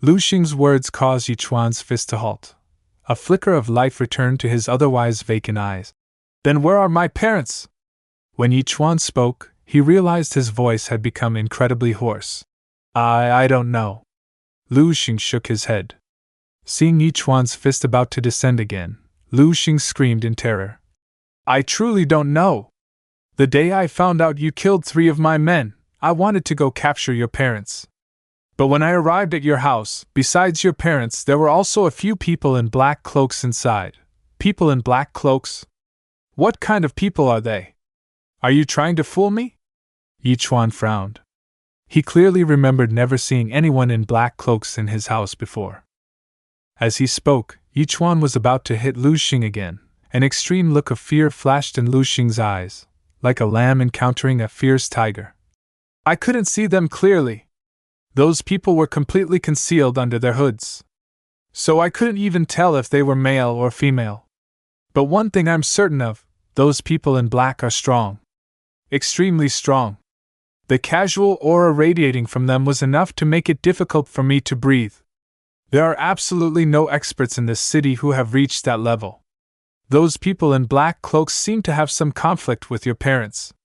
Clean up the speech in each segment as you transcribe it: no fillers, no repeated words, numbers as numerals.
Lu Xing's words caused Yi Chuan's fist to halt. A flicker of life returned to his otherwise vacant eyes. Then where are my parents? When Yi Chuan spoke, he realized his voice had become incredibly hoarse. I don't know. Lu Xing shook his head. Seeing Yi Chuan's fist about to descend again, Lu Xing screamed in terror. I truly don't know. The day I found out you killed 3 of my men, I wanted to go capture your parents. But when I arrived at your house, besides your parents, there were also a few people in black cloaks inside. People in black cloaks? What kind of people are they? Are you trying to fool me? Yi Chuan frowned. He clearly remembered never seeing anyone in black cloaks in his house before. As he spoke, Yi Chuan was about to hit Lu Xing again. An extreme look of fear flashed in Lu Xing's eyes, like a lamb encountering a fierce tiger. I couldn't see them clearly. Those people were completely concealed under their hoods. So I couldn't even tell if they were male or female. But one thing I'm certain of, those people in black are strong. Extremely strong. The casual aura radiating from them was enough to make it difficult for me to breathe. There are absolutely no experts in this city who have reached that level. Those people in black cloaks seem to have some conflict with your parents.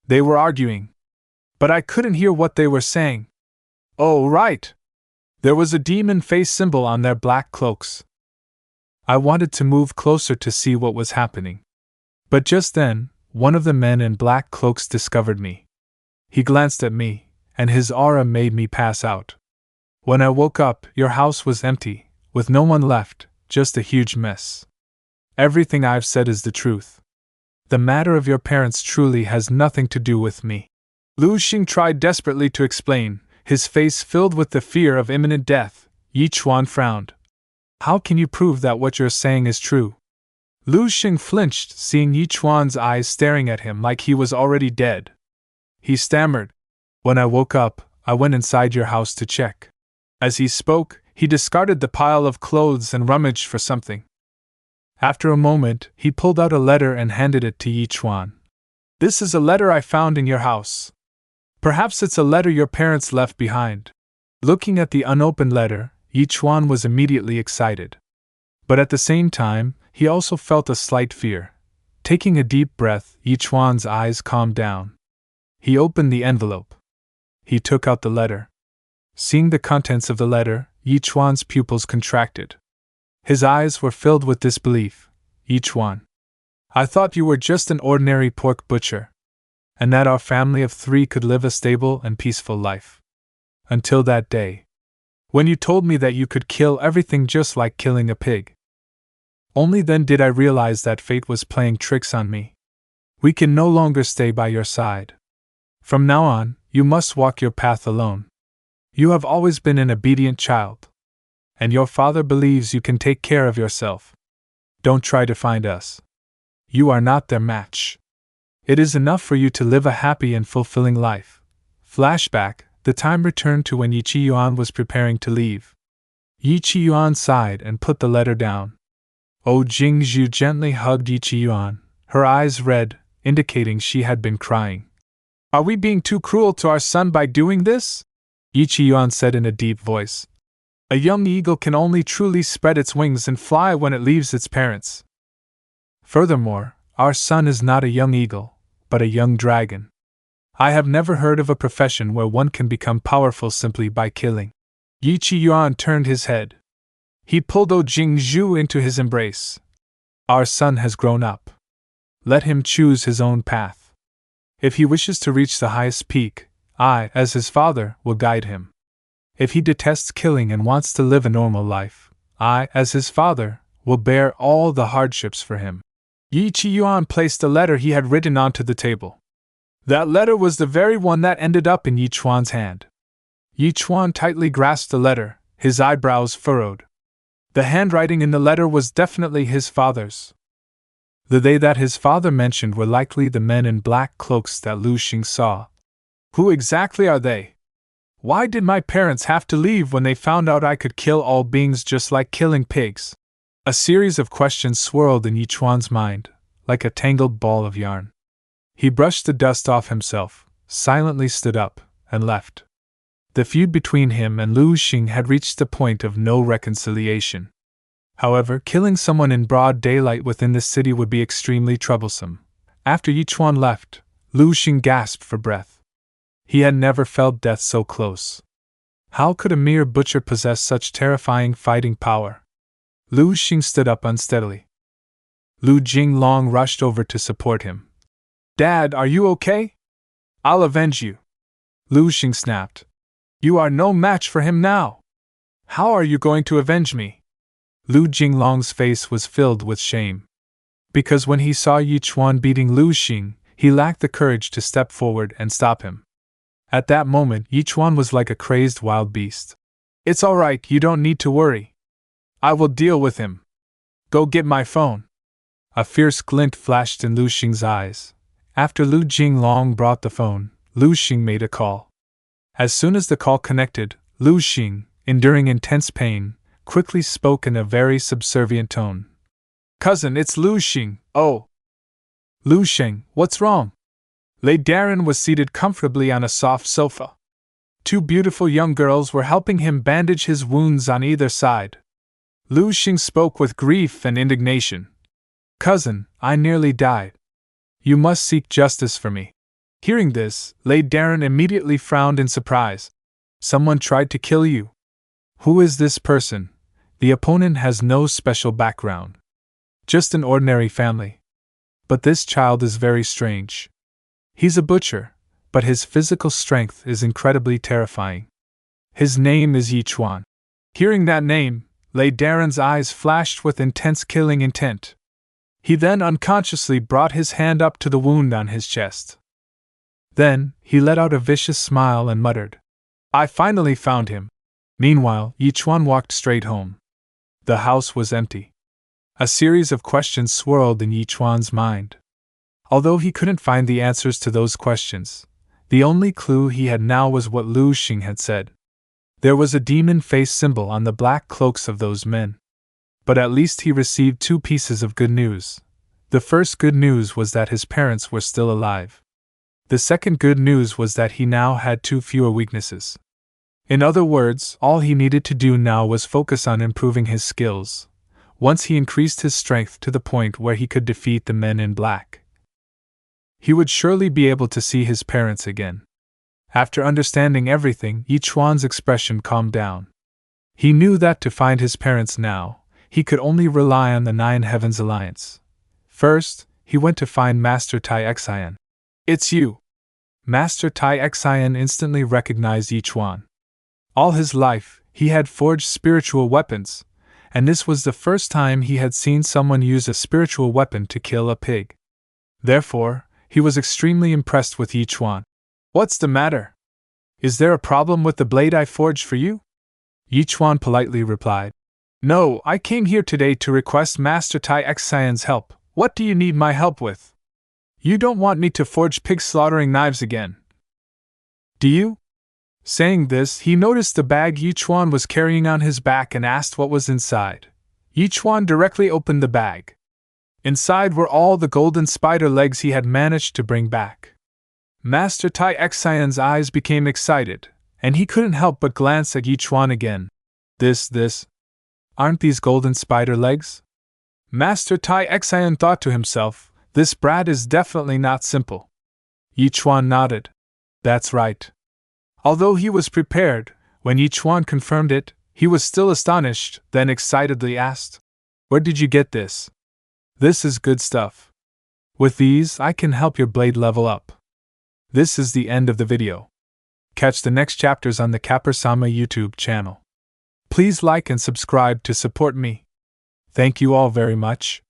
They were arguing. But I couldn't hear what they were saying. Oh, right. There was a demon face symbol on their black cloaks. I wanted to move closer to see what was happening. But just then, one of the men in black cloaks discovered me. He glanced at me, and his aura made me pass out. When I woke up, your house was empty, with no one left, just a huge mess. Everything I've said is the truth. The matter of your parents truly has nothing to do with me. Lu Xing tried desperately to explain, his face filled with the fear of imminent death. Yi Chuan frowned. How can you prove that what you're saying is true? Lu Xing flinched, seeing Yi Chuan's eyes staring at him like he was already dead. He stammered. When I woke up, I went inside your house to check. As he spoke, he discarded the pile of clothes and rummaged for something. After a moment, he pulled out a letter and handed it to Yi Chuan. This is a letter I found in your house. Perhaps it's a letter your parents left behind. Looking at the unopened letter, Yi Chuan was immediately excited. But at the same time, he also felt a slight fear. Taking a deep breath, Yi Chuan's eyes calmed down. He opened the envelope. He took out the letter. Seeing the contents of the letter, Yi Chuan's pupils contracted. His eyes were filled with disbelief. Yi Chuan, I thought you were just an ordinary pork butcher, and that our family of 3 could live a stable and peaceful life. Until that day. When you told me that you could kill everything just like killing a pig. Only then did I realize that fate was playing tricks on me. We can no longer stay by your side. From now on, you must walk your path alone. You have always been an obedient child. And your father believes you can take care of yourself. Don't try to find us. You are not their match. It is enough for you to live a happy and fulfilling life. Flashback, the time returned to when Yi Yuan was preparing to leave. Yi Yuan sighed and put the letter down. Jingzhu gently hugged Yi Yuan, her eyes red, indicating she had been crying. Are we being too cruel to our son by doing this? Yi Yuan said in a deep voice. A young eagle can only truly spread its wings and fly when it leaves its parents. Furthermore, our son is not a young eagle, but a young dragon. I have never heard of a profession where one can become powerful simply by killing. Yi Yuan turned his head. He pulled Jingzhu into his embrace. Our son has grown up. Let him choose his own path. If he wishes to reach the highest peak, I, as his father, will guide him. If he detests killing and wants to live a normal life, I, as his father, will bear all the hardships for him. Yi Yuan placed the letter he had written onto the table. That letter was the very one that ended up in Yi Chuan's hand. Yi Chuan tightly grasped the letter, his eyebrows furrowed. The handwriting in the letter was definitely his father's. The they that his father mentioned were likely the men in black cloaks that Lu Xing saw. Who exactly are they? Why did my parents have to leave when they found out I could kill all beings just like killing pigs? A series of questions swirled in Yi Chuan's mind, like a tangled ball of yarn. He brushed the dust off himself, silently stood up, and left. The feud between him and Lu Xing had reached a point of no reconciliation. However, killing someone in broad daylight within the city would be extremely troublesome. After Yichuan left, Lu Xing gasped for breath. He had never felt death so close. How could a mere butcher possess such terrifying fighting power? Lu Xing stood up unsteadily. Lu Jinglong rushed over to support him. Dad, are you okay? I'll avenge you. Lu Xing snapped. You are no match for him now. How are you going to avenge me? Lu Jinglong's face was filled with shame. Because when he saw Yichuan beating Lu Xing, he lacked the courage to step forward and stop him. At that moment, Yichuan was like a crazed wild beast. It's all right, you don't need to worry. I will deal with him. Go get my phone. A fierce glint flashed in Lu Xing's eyes. After Lu Jinglong brought the phone, Lu Xing made a call. As soon as the call connected, Lu Xing, enduring intense pain, quickly spoke in a very subservient tone. Cousin, it's Lu Xing. Oh. Lu Xing, what's wrong? Lei Darren was seated comfortably on a soft sofa. Two beautiful young girls were helping him bandage his wounds on either side. Lu Xing spoke with grief and indignation. Cousin, I nearly died. You must seek justice for me. Hearing this, Lei Darren immediately frowned in surprise. Someone tried to kill you. Who is this person? The opponent has no special background. Just an ordinary family. But this child is very strange. He's a butcher, but his physical strength is incredibly terrifying. His name is Yichuan. Hearing that name, Lei Darren's eyes flashed with intense killing intent. He then unconsciously brought his hand up to the wound on his chest. Then, he let out a vicious smile and muttered, I finally found him. Meanwhile, Yichuan walked straight home. The house was empty. A series of questions swirled in Yichuan's mind. Although he couldn't find the answers to those questions, the only clue he had now was what Lu Xing had said. There was a demon face symbol on the black cloaks of those men. But at least he received two pieces of good news. The first good news was that his parents were still alive. The second good news was that he now had two fewer weaknesses. In other words, all he needed to do now was focus on improving his skills. Once he increased his strength to the point where he could defeat the men in black, he would surely be able to see his parents again. After understanding everything, Yichuan's expression calmed down. He knew that to find his parents now, he could only rely on the Nine Heavens Alliance. First, he went to find Master Tai Xian. It's you! Master Tai Xian instantly recognized Yichuan. All his life, he had forged spiritual weapons, and this was the first time he had seen someone use a spiritual weapon to kill a pig. Therefore, he was extremely impressed with Yichuan. What's the matter? Is there a problem with the blade I forged for you? Yichuan politely replied. No, I came here today to request Master Tai Xian's help. What do you need my help with? You don't want me to forge pig slaughtering knives again, do you? Saying this, he noticed the bag Yichuan was carrying on his back and asked what was inside. Yichuan directly opened the bag. Inside were all the golden spider legs he had managed to bring back. Master Tai Xian's eyes became excited, and he couldn't help but glance at Yichuan again. This. Aren't these golden spider legs? Master Tai Xian thought to himself, this brat is definitely not simple. Yichuan nodded. That's right. Although he was prepared, when Yichuan confirmed it, he was still astonished, then excitedly asked, Where did you get this? This is good stuff. With these, I can help your blade level up. This is the end of the video. Catch the next chapters on the Kappa-sama YouTube channel. Please like and subscribe to support me. Thank you all very much.